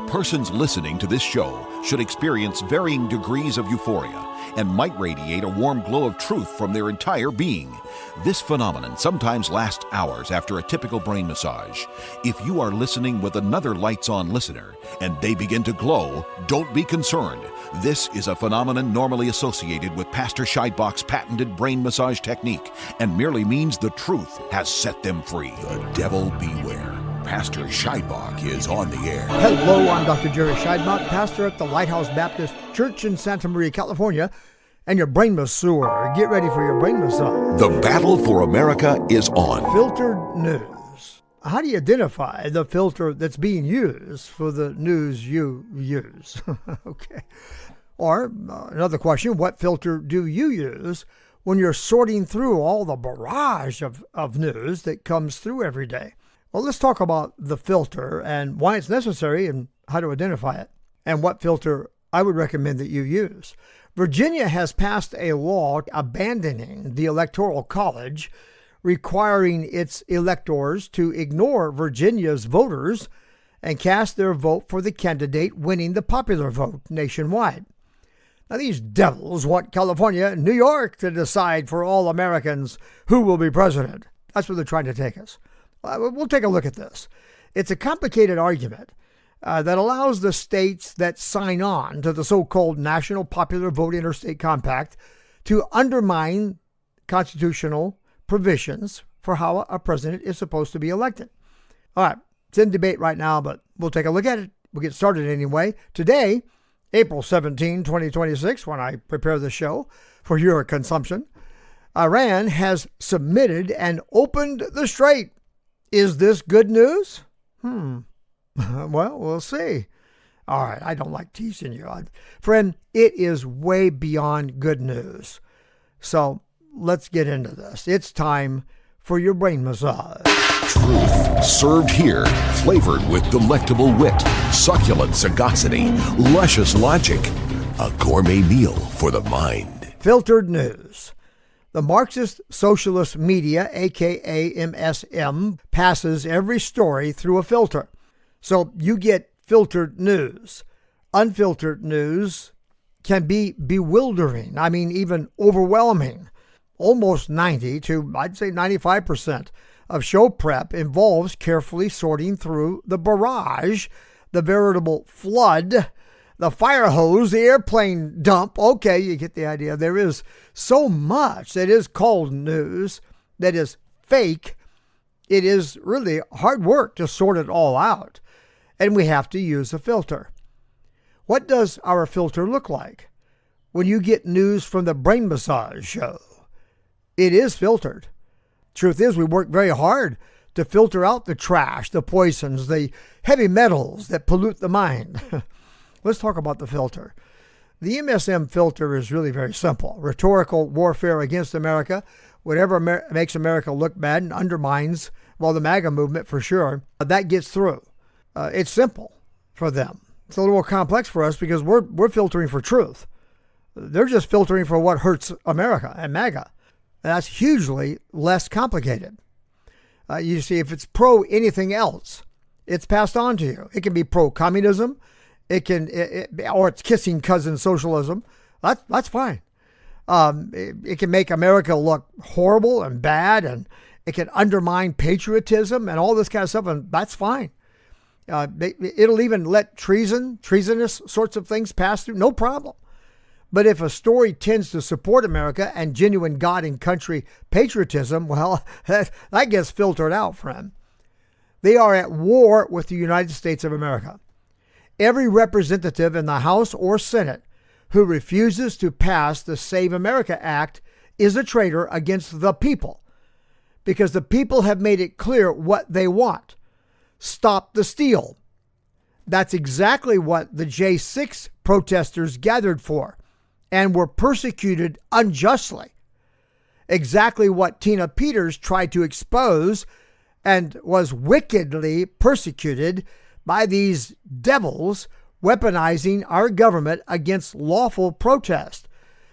Persons listening to this show should experience varying degrees of euphoria and might radiate a warm glow of truth from their entire being. This phenomenon sometimes lasts hours after a typical brain massage. If you are listening with another lights-on listener and they begin to glow, don't be concerned. This is a phenomenon normally associated with Pastor Scheidbach's patented brain massage technique and merely means the truth has set them free. The devil beware. Pastor Scheidbach is on the air. Hello, I'm Dr. Jerry Scheidbach, pastor at the Lighthouse Baptist Church in Santa Maria, California, and your brain masseur. Get ready for your brain massage. The battle for America is on. Filtered news. How do you identify the filter that's being used for the news you use? Okay. Or another question, what filter do you use when you're sorting through all the barrage of news that comes through every day? Well, let's talk about the filter and why it's necessary and how to identify it and what filter I would recommend that you use. Virginia has passed a law abandoning the Electoral College, requiring its electors to ignore Virginia's voters and cast their vote for the candidate winning the popular vote nationwide. Now, these devils want California and New York to decide for all Americans who will be president. That's where they're trying to take us. We'll take a look at this. It's a complicated argument that allows the states that sign on to the so-called National Popular Vote Interstate Compact to undermine constitutional provisions for how a president is supposed to be elected. All right, it's in debate right now, but we'll take a look at it. We'll get started anyway. Today, April 17, 2026, when I prepare the show for your consumption, Iran has submitted and opened the Strait. Is this good news? Well, we'll see. All right, I don't like teasing you. Friend, it is way beyond good news. So let's get into this. It's time for your brain massage. Truth served here, flavored with delectable wit, succulent sagacity, luscious logic. A gourmet meal for the mind. Filtered news. The Marxist Socialist media, aka MSM, passes every story through a filter. So you get filtered news. Unfiltered news can be bewildering. I mean, even overwhelming. Almost 90 to, I'd say 95% of show prep involves carefully sorting through the barrage, the veritable flood, the fire hose, the airplane dump. Okay, you get the idea. There is so much that is called news that is fake. It is really hard work to sort it all out. And we have to use a filter. What does our filter look like? When you get news from the Brain Massage Show, it is filtered. Truth is, we work very hard to filter out the trash, the poisons, the heavy metals that pollute the mind. Let's talk about the filter. The MSM filter is really very simple. Rhetorical warfare against America, whatever makes America look bad and undermines, well, the MAGA movement for sure, that gets through. It's simple for them. It's a little more complex for us because we're filtering for truth. They're just filtering for what hurts America and MAGA. And that's hugely less complicated. You see, if it's pro anything else, it's passed on to you. It can be pro-communism. Or it's kissing cousin socialism. That's fine. It can make America look horrible and bad, and it can undermine patriotism and all this kind of stuff, and that's fine. It'll even let treasonous sorts of things pass through, no problem. But if a story tends to support America and genuine God and country patriotism, well, that gets filtered out, friend. They are at war with the United States of America. Every representative in the House or Senate who refuses to pass the Save America Act is a traitor against the people, because the people have made it clear what they want. Stop the steal. That's exactly what the J6 protesters gathered for and were persecuted unjustly. Exactly what Tina Peters tried to expose and was wickedly persecuted by these devils weaponizing our government against lawful protest.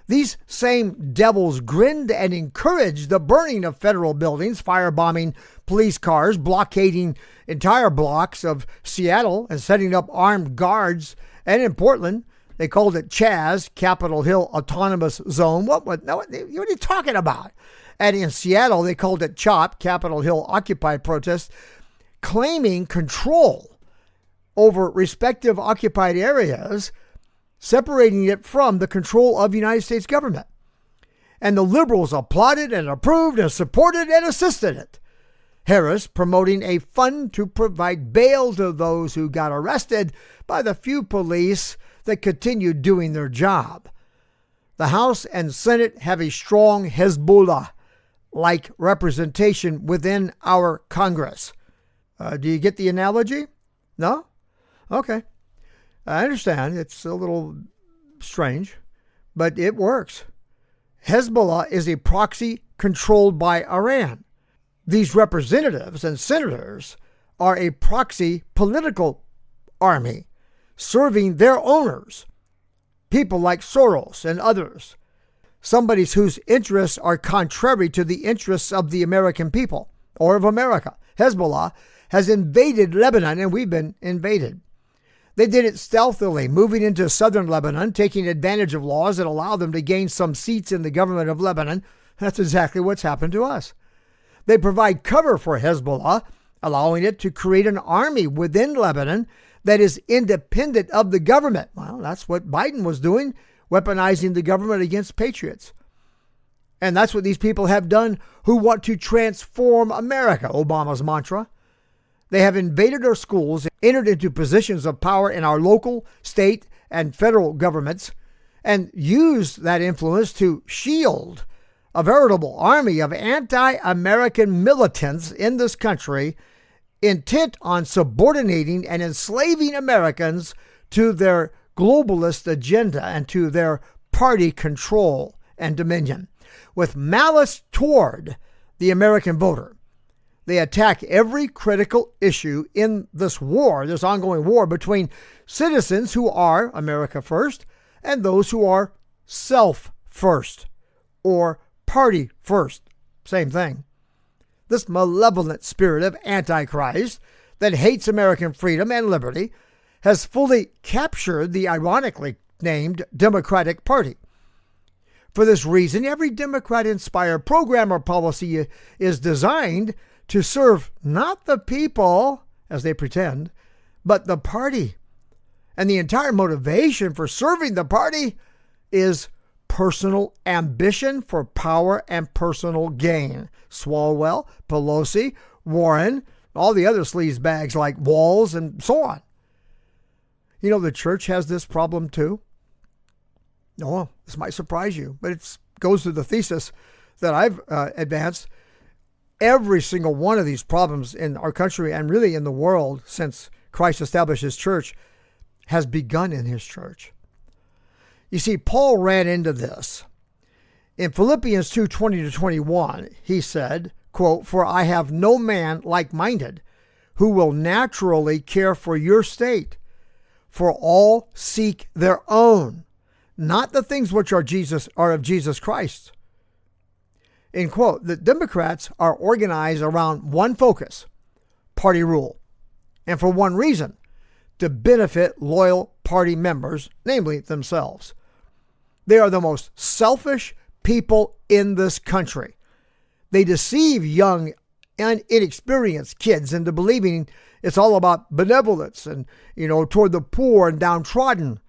These same devils grinned and encouraged the burning of federal buildings, firebombing police cars, blockading entire blocks of Seattle, and setting up armed guards. And in Portland, they called it Chaz, Capitol Hill Autonomous Zone. What are you talking about? And in Seattle, they called it CHOP, Capitol Hill Occupied Protest, claiming control over respective occupied areas, separating it from the control of the United States government. And the liberals applauded and approved and supported and assisted it. Harris promoting a fund to provide bail to those who got arrested by the few police that continued doing their job. The House and Senate have a strong Hezbollah-like representation within our Congress. Do you get the analogy? No? Okay. I understand. It's a little strange, but it works. Hezbollah is a proxy controlled by Iran. These representatives and senators are a proxy political army serving their owners, people like Soros and others, somebody whose interests are contrary to the interests of the American people or of America. Hezbollah has invaded Lebanon, and we've been invaded. They did it stealthily, moving into southern Lebanon, taking advantage of laws that allow them to gain some seats in the government of Lebanon. That's exactly what's happened to us. They provide cover for Hezbollah, allowing it to create an army within Lebanon that is independent of the government. Well, that's what Biden was doing, weaponizing the government against patriots. And that's what these people have done who want to transform America, Obama's mantra. They have invaded our schools, entered into positions of power in our local, state, and federal governments, and used that influence to shield a veritable army of anti-American militants in this country, intent on subordinating and enslaving Americans to their globalist agenda and to their party control and dominion. With malice toward the American voter, they attack every critical issue in this war, this ongoing war between citizens who are America first and those who are self first or party first. Same thing. This malevolent spirit of Antichrist that hates American freedom and liberty has fully captured the ironically named Democratic Party. For this reason, every Democrat-inspired program or policy is designed to serve not the people, as they pretend, but the party. And the entire motivation for serving the party is personal ambition for power and personal gain. Swalwell, Pelosi, Warren, all the other sleazebags like Walls and so on. You know, the church has this problem too. No, this might surprise you, but it goes to the thesis that I've advanced. Every single one of these problems in our country and really in the world since Christ established his church has begun in his church. You see, Paul ran into this. In Philippians 2:20-21, he said, quote, "For I have no man like-minded who will naturally care for your state, for all seek their own, not the things which are of Jesus Christ." End quote. The Democrats are organized around one focus, party rule, and for one reason, to benefit loyal party members, namely themselves. They are the most selfish people in this country. They deceive young and inexperienced kids into believing it's all about benevolence and, toward the poor and downtrodden.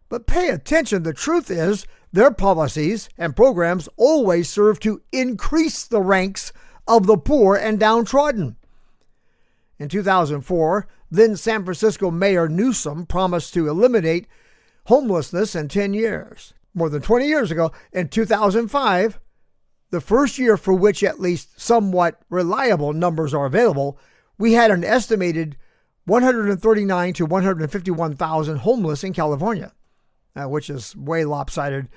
But pay attention. The truth is their policies and programs always serve to increase the ranks of the poor and downtrodden. In 2004, then San Francisco Mayor Newsom promised to eliminate homelessness in 10 years. More than 20 years ago, in 2005, the first year for which at least somewhat reliable numbers are available, we had an estimated 139 to 151,000 homeless in California, which is way lopsided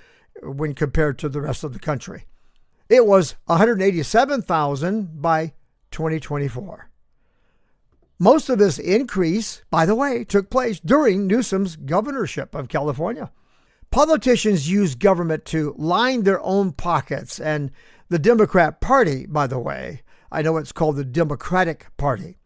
when compared to the rest of the country. It was 187,000 by 2024. Most of this increase, by the way, took place during Newsom's governorship of California. Politicians use government to line their own pockets, and the Democrat Party, by the way, I know it's called the Democratic Party,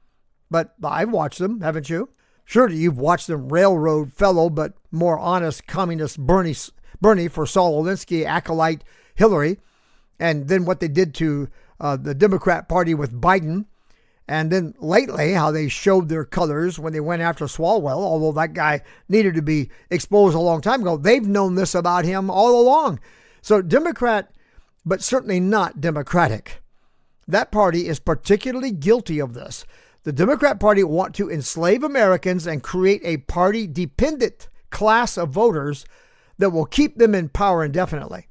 but I've watched them, haven't you? Surely you've watched them railroad fellow but more honest communist Bernie for Saul Alinsky, acolyte Hillary, and then what they did to the Democrat Party with Biden, and then lately how they showed their colors when they went after Swalwell, although that guy needed to be exposed a long time ago. They've known this about him all along. So Democrat, but certainly not Democratic. That party is particularly guilty of this. The Democrat Party want to enslave Americans and create a party-dependent class of voters that will keep them in power indefinitely.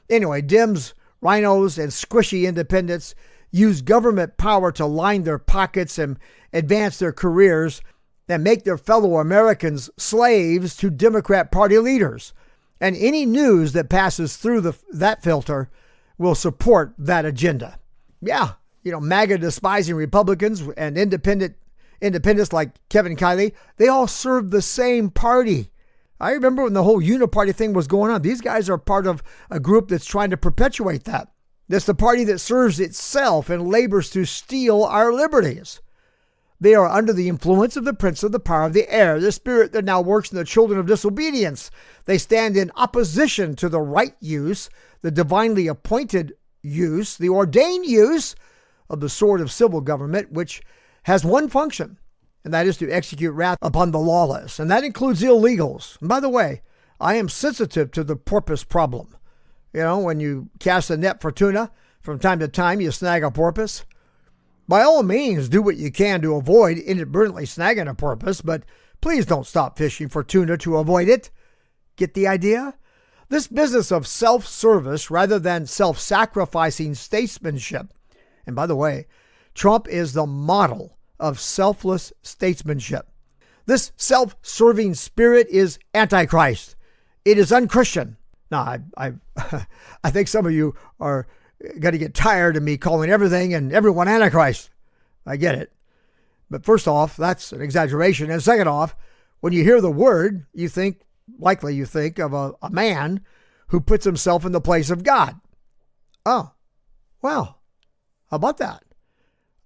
Anyway, Dems, rhinos, and squishy independents use government power to line their pockets and advance their careers and make their fellow Americans slaves to Democrat Party leaders. And any news that passes through that filter will support that agenda. Yeah, MAGA despising Republicans and independents like Kevin Kiley, they all serve the same party. I remember when the whole uniparty thing was going on. These guys are part of a group that's trying to perpetuate that. That's the party that serves itself and labors to steal our liberties. They are under the influence of the prince of the power of the air, the spirit that now works in the children of disobedience. They stand in opposition to the right use, the divinely appointed use, the ordained use of the sword of civil government, which has one function, and that is to execute wrath upon the lawless. And that includes illegals. And by the way, I am sensitive to the porpoise problem. When you cast a net for tuna, from time to time you snag a porpoise. By all means, do what you can to avoid inadvertently snagging a porpoise, but please don't stop fishing for tuna to avoid it. Get the idea? This business of self-service rather than self-sacrificing statesmanship. And by the way, Trump is the model of selfless statesmanship. This self-serving spirit is antichrist. It is unchristian. Now, I think some of you are going to get tired of me calling everything and everyone antichrist. I get it. But first off, that's an exaggeration. And second off, when you hear the word, you think of a man who puts himself in the place of God. Oh, well, how about that?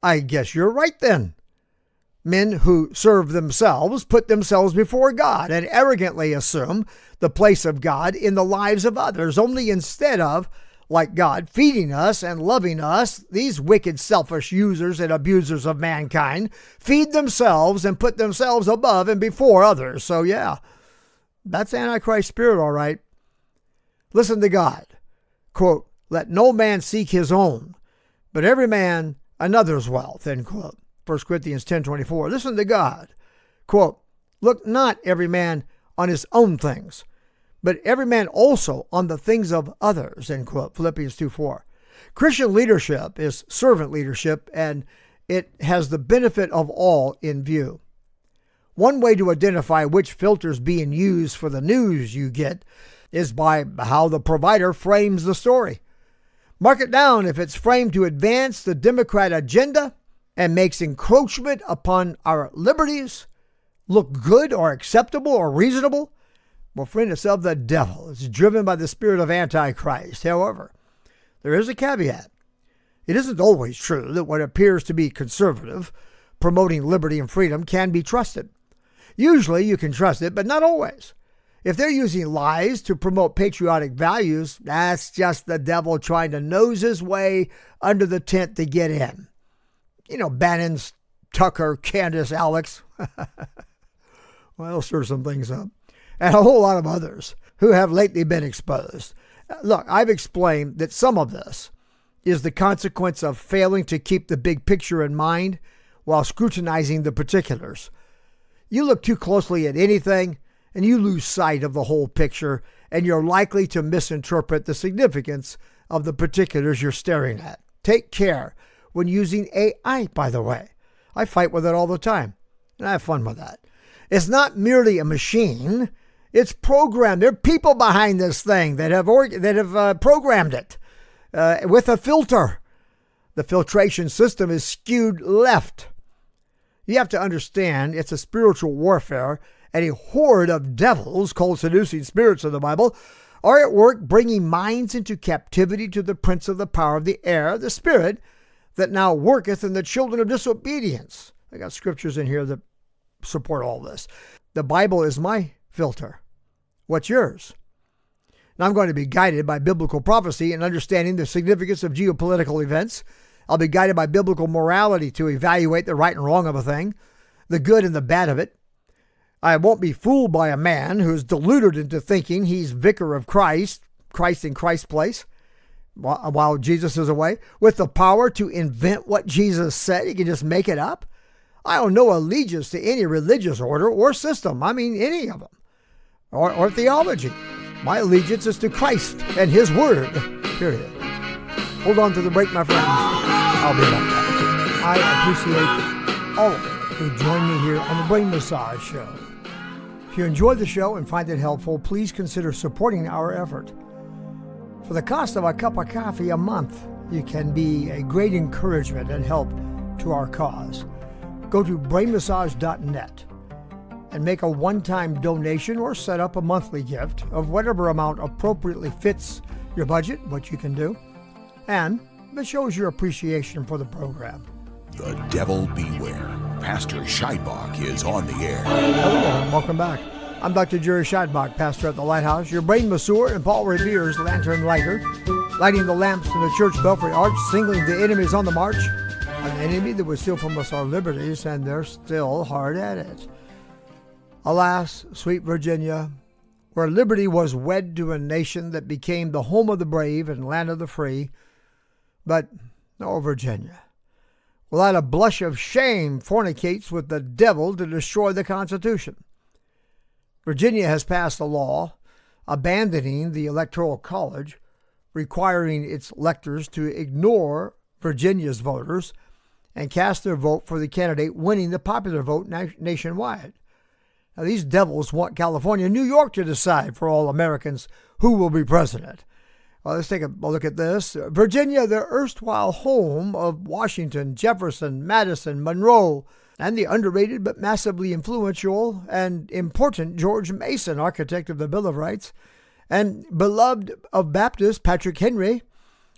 I guess you're right then. Men who serve themselves put themselves before God and arrogantly assume the place of God in the lives of others, only instead of, like God, feeding us and loving us, these wicked, selfish users and abusers of mankind feed themselves and put themselves above and before others. So yeah, that's Antichrist spirit, all right. Listen to God. Quote, let no man seek his own, but every man another's wealth, end quote. 1 Corinthians 10:24. Listen to God. Quote, look not every man on his own things, but every man also on the things of others, end quote. Philippians 2:4. Christian leadership is servant leadership, and it has the benefit of all in view. One way to identify which filter is being used for the news you get is by how the provider frames the story. Mark it down. If it's framed to advance the Democrat agenda and makes encroachment upon our liberties look good or acceptable or reasonable, well, friend, it's of the devil. It's driven by the spirit of Antichrist. However, there is a caveat. It isn't always true that what appears to be conservative, promoting liberty and freedom, can be trusted. Usually you can trust it, but not always. If they're using lies to promote patriotic values, that's just the devil trying to nose his way under the tent to get in. Bannon's, Tucker, Candace, Alex. Well, they'll stir some things up. And a whole lot of others who have lately been exposed. Look, I've explained that some of this is the consequence of failing to keep the big picture in mind while scrutinizing the particulars. You look too closely at anything, and you lose sight of the whole picture, and you're likely to misinterpret the significance of the particulars you're staring at. Take care when using AI, by the way. I fight with it all the time, and I have fun with that. It's not merely a machine. It's programmed. There are people behind this thing that have programmed it with a filter. The filtration system is skewed left. You have to understand it's a spiritual warfare, and a horde of devils, called seducing spirits in the Bible, are at work bringing minds into captivity to the prince of the power of the air, the spirit that now worketh in the children of disobedience. I got scriptures in here that support all this. The Bible is my filter. What's yours? Now, I'm going to be guided by biblical prophecy and understanding the significance of geopolitical events. I'll be guided by biblical morality to evaluate the right and wrong of a thing, the good and the bad of it. I won't be fooled by a man who's deluded into thinking he's vicar of Christ in Christ's place, while Jesus is away, with the power to invent what Jesus said. He can just make it up. I owe no allegiance to any religious order or system. I mean, any of them, or theology. My allegiance is to Christ and His Word, period. Hold on to the break, my friends. I'll be right back. I appreciate all of you who join me here on the Brain Massage Show. If you enjoy the show and find it helpful, please consider supporting our effort. For the cost of a cup of coffee a month, you can be a great encouragement and help to our cause. Go to brainmassage.net and make a one-time donation or set up a monthly gift of whatever amount appropriately fits your budget, what you can do, and it shows your appreciation for the program. The devil beware. Pastor Scheidbach is on the air. Hello, and welcome back. I'm Dr. Jerry Scheidbach, pastor at the Lighthouse, your brain masseur and Paul Revere's lantern lighter, lighting the lamps in the church belfry arch, singling the enemies on the march, an enemy that would steal from us our liberties, and they're still hard at it. Alas, sweet Virginia, where liberty was wed to a nation that became the home of the brave and land of the free, but, oh, Virginia, without a blush of shame, fornicates with the devil to destroy the Constitution. Virginia has passed a law abandoning the Electoral College, requiring its electors to ignore Virginia's voters and cast their vote for the candidate winning the popular vote nationwide. Now, these devils want California and New York to decide for all Americans who will be president. Well, let's take a look at this. Virginia, the erstwhile home of Washington, Jefferson, Madison, Monroe, and the underrated but massively influential and important George Mason, architect of the Bill of Rights, and beloved of Baptists Patrick Henry,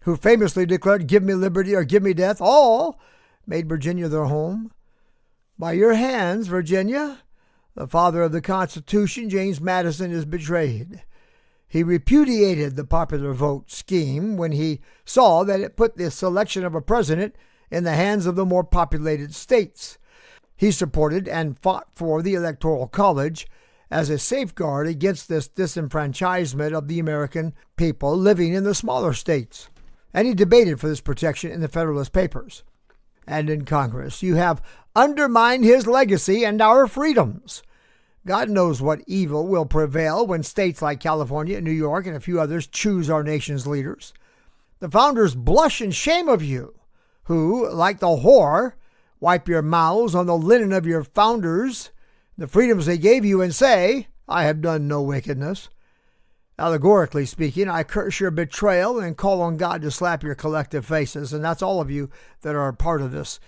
who famously declared, "Give me liberty or give me death," all made Virginia their home. By your hands, Virginia, the father of the Constitution, James Madison, is betrayed. He repudiated the popular vote scheme when he saw that it put the selection of a president in the hands of the more populated states. He supported and fought for the Electoral College as a safeguard against this disenfranchisement of the American people living in the smaller states. And he debated for this protection in the Federalist Papers and in Congress. You have undermined his legacy and our freedoms. God knows what evil will prevail when states like California, New York, and a few others choose our nation's leaders. The founders blush in shame of you, who, like the whore, wipe your mouths on the linen of your founders, the freedoms they gave you, and say, "I have done no wickedness." Allegorically speaking, I curse your betrayal and call on God to slap your collective faces. And that's all of you that are a part of this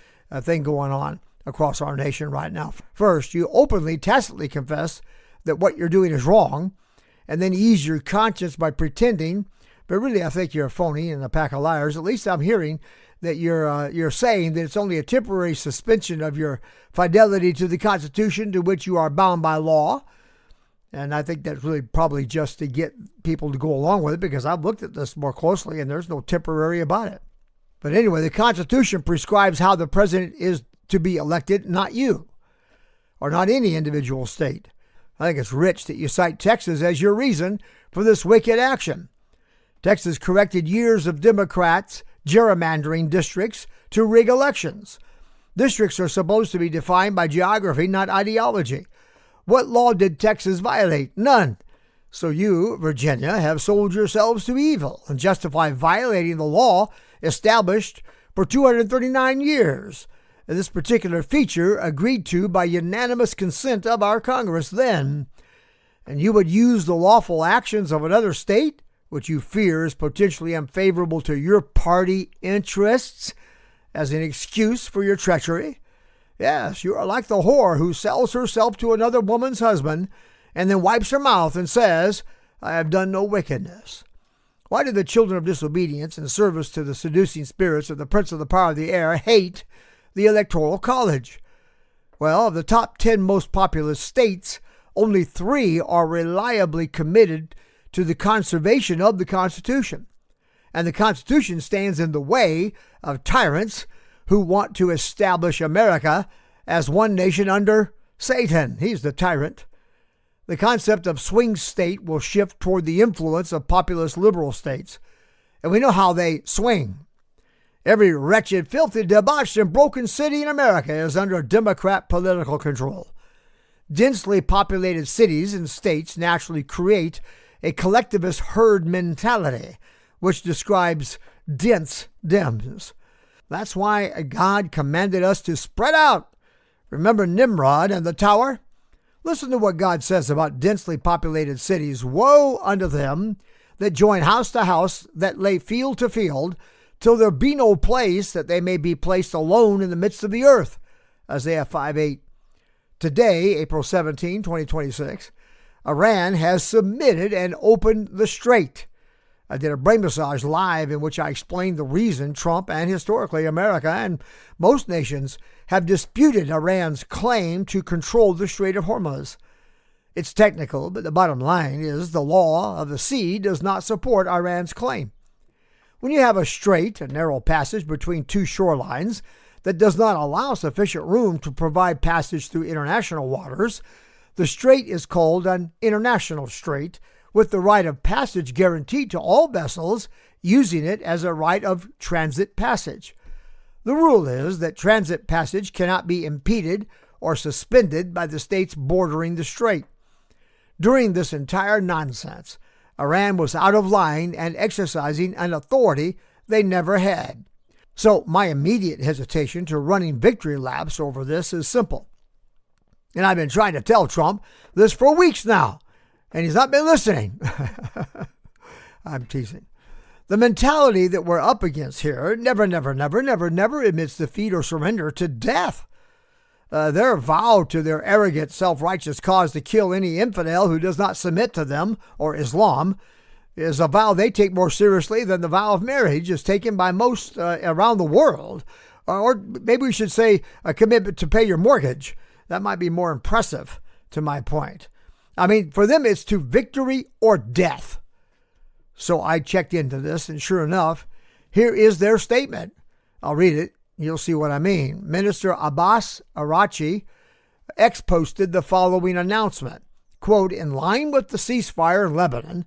thing going on across our nation right now. First, you openly, tacitly confess that what you're doing is wrong, and then ease your conscience by pretending. But really, I think you're a phony and a pack of liars. At least I'm hearing that you're saying that it's only a temporary suspension of your fidelity to the Constitution, to which you are bound by law. And I think that's really probably just to get people to go along with it, because I've looked at this more closely and there's no temporary about it. But anyway, the Constitution prescribes how the president is to be elected, not you, or not any individual state. I think it's rich that you cite Texas as your reason for this wicked action. Texas corrected years of Democrats gerrymandering districts to rig elections. Districts are supposed to be defined by geography, not ideology. What law did Texas violate? None. So you, Virginia, have sold yourselves to evil and justify violating the law established for 239 years. And this particular feature agreed to by unanimous consent of our Congress then. And you would use the lawful actions of another state, which you fear is potentially unfavorable to your party interests, as an excuse for your treachery. Yes, you are like the whore who sells herself to another woman's husband and then wipes her mouth and says, I have done no wickedness. Why do the children of disobedience in service to the seducing spirits of the prince of the power of the air hate the Electoral College? Well, of the top 10 most populous states, only 3 are reliably committed to the conservation of the Constitution. And the Constitution stands in the way of tyrants who want to establish America as one nation under Satan. He's the tyrant. The concept of swing state will shift toward the influence of populist liberal states. And we know how they swing. Every wretched, filthy, debauched, and broken city in America is under Democrat political control. Densely populated cities and states naturally create a collectivist herd mentality, which describes dense Dems. That's why God commanded us to spread out. Remember Nimrod and the tower? Listen to what God says about densely populated cities. Woe unto them that join house to house, that lay field to field, till there be no place that they may be placed alone in the midst of the earth. Isaiah 5:8. Today, April 17, 2026, Iran has submitted and opened the Strait. I did a brain massage live in which I explained the reason Trump and historically America and most nations have disputed Iran's claim to control the Strait of Hormuz. It's technical, but the bottom line is the law of the sea does not support Iran's claim. When you have a strait, a narrow passage between two shorelines that does not allow sufficient room to provide passage through international waters, the strait is called an international strait, with the right of passage guaranteed to all vessels using it as a right of transit passage. The rule is that transit passage cannot be impeded or suspended by the states bordering the strait. During this entire nonsense, Iran was out of line and exercising an authority they never had. So my immediate hesitation to running victory laps over this is simple. And I've been trying to tell Trump this for weeks now, and he's not been listening. I'm teasing. The mentality that we're up against here never admits defeat or surrender to death. Their vow to their arrogant, self-righteous cause to kill any infidel who does not submit to them or Islam is a vow they take more seriously than the vow of marriage is taken by most around the world. Or maybe we should say a commitment to pay your mortgage. That might be more impressive to my point. I mean, for them, it's to victory or death. So I checked into this, and sure enough, here is their statement. I'll read it. You'll see what I mean. Minister Abbas Araghchi posted the following announcement. Quote, in line with the ceasefire in Lebanon,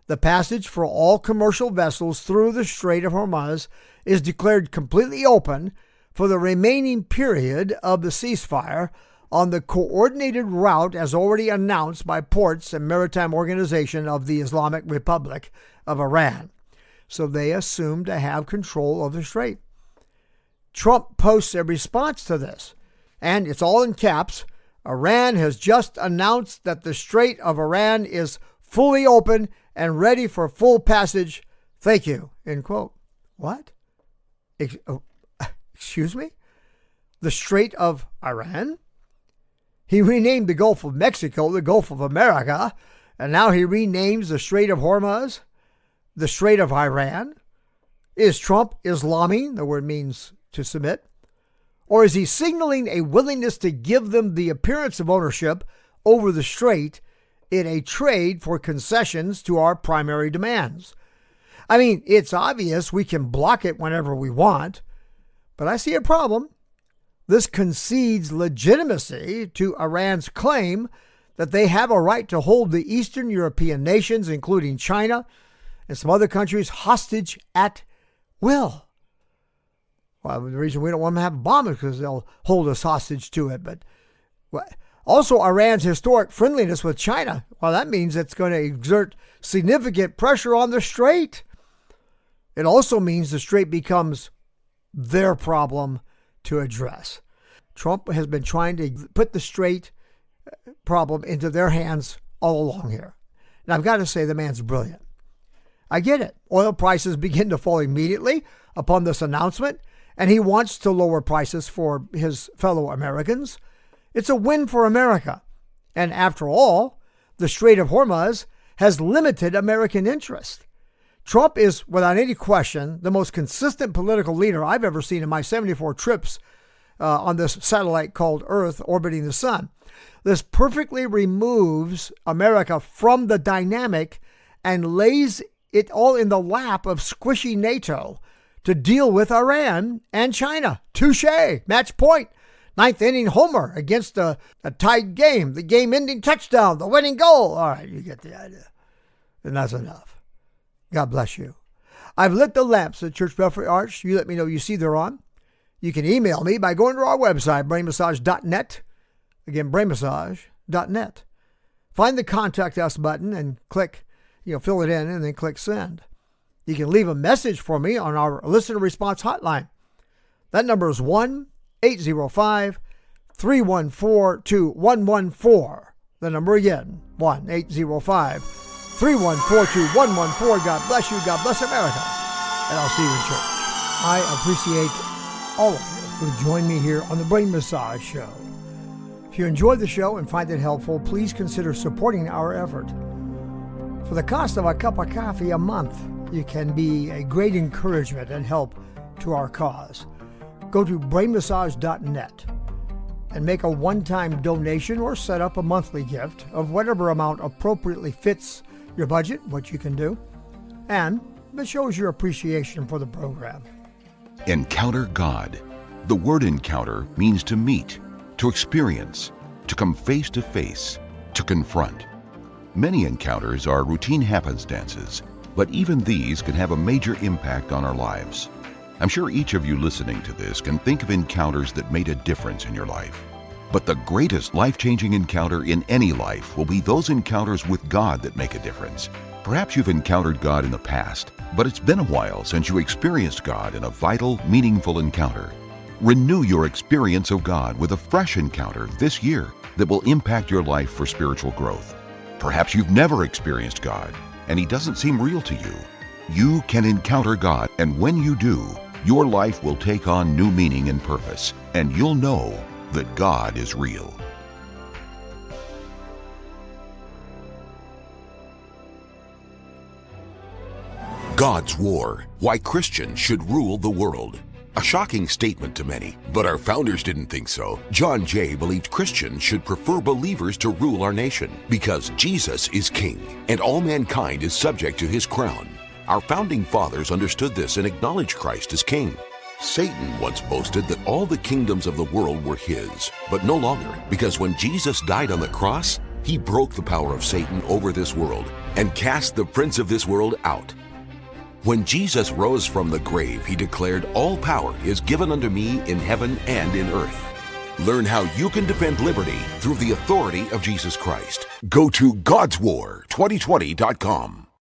the passage for all commercial vessels through the Strait of Hormuz is declared completely open for the remaining period of the ceasefire on the coordinated route as already announced by Ports and Maritime Organization of the Islamic Republic of Iran. So they assume to have control of the strait. Trump posts a response to this, and it's all in caps. Iran has just announced that the Strait of Iran is fully open and ready for full passage. Thank you, end quote. What? Excuse me? The Strait of Iran? He renamed the Gulf of Mexico the Gulf of America, and now he renames the Strait of Hormuz the Strait of Iran. Is Trump Islaming? The word means to submit. Or is he signaling a willingness to give them the appearance of ownership over the strait in a trade for concessions to our primary demands? I mean, it's obvious we can block it whenever we want, but I see a problem. This concedes legitimacy to Iran's claim that they have a right to hold the Eastern European nations, including China and some other countries, hostage at will. Well, the reason we don't want them to have bombs is because they'll hold us hostage to it. But also Iran's historic friendliness with China. Well, that means it's going to exert significant pressure on the strait. It also means the strait becomes their problem to address. Trump has been trying to put the strait problem into their hands all along here. And I've got to say, the man's brilliant. I get it. Oil prices begin to fall immediately upon this announcement, and he wants to lower prices for his fellow Americans. It's a win for America. And after all, the Strait of Hormuz has limited American interest. Trump is, without any question, the most consistent political leader I've ever seen in my 74 trips on this satellite called Earth orbiting the sun. This perfectly removes America from the dynamic and lays it all in the lap of squishy NATO to deal with Iran and China. Touche, match point. Ninth inning homer against a tied game, the game-ending touchdown, the winning goal. All right, you get the idea. And that's enough. God bless you. I've lit the lamps at Church Belfry Arch. You let me know you see they're on. You can email me by going to our website, brainmassage.net. Again, brainmassage.net. Find the Contact Us button and click, fill it in and then click send. You can leave a message for me on our listener response hotline. That number is 1-805-314-2114. The number again, 1-805-314-2114. God bless you. God bless America. And I'll see you in church. I appreciate all of you who join me here on the Brain Massage Show. If you enjoyed the show and find it helpful, please consider supporting our effort. For the cost of a cup of coffee a month, you can be a great encouragement and help to our cause. Go to brainmassage.net and make a one-time donation or set up a monthly gift of whatever amount appropriately fits your budget, what you can do, and it shows your appreciation for the program. Encounter God. The word encounter means to meet, to experience, to come face to face, to confront. Many encounters are routine happenstances, but even these can have a major impact on our lives. I'm sure each of you listening to this can think of encounters that made a difference in your life. But the greatest life-changing encounter in any life will be those encounters with God that make a difference. Perhaps you've encountered God in the past, but it's been a while since you experienced God in a vital, meaningful encounter. Renew your experience of God with a fresh encounter this year that will impact your life for spiritual growth. Perhaps you've never experienced God, and He doesn't seem real to you. You can encounter God, and when you do, your life will take on new meaning and purpose, and you'll know that God is real. God's War, Why Christians Should Rule the World. A shocking statement to many, but our founders didn't think so. John Jay believed Christians should prefer believers to rule our nation because Jesus is king and all mankind is subject to his crown. Our founding fathers understood this and acknowledged Christ as king. Satan once boasted that all the kingdoms of the world were his, but no longer, because when Jesus died on the cross, he broke the power of Satan over this world and cast the prince of this world out. When Jesus rose from the grave, he declared, "All power is given unto me in heaven and in earth." Learn how you can defend liberty through the authority of Jesus Christ. Go to God'sWar2020.com.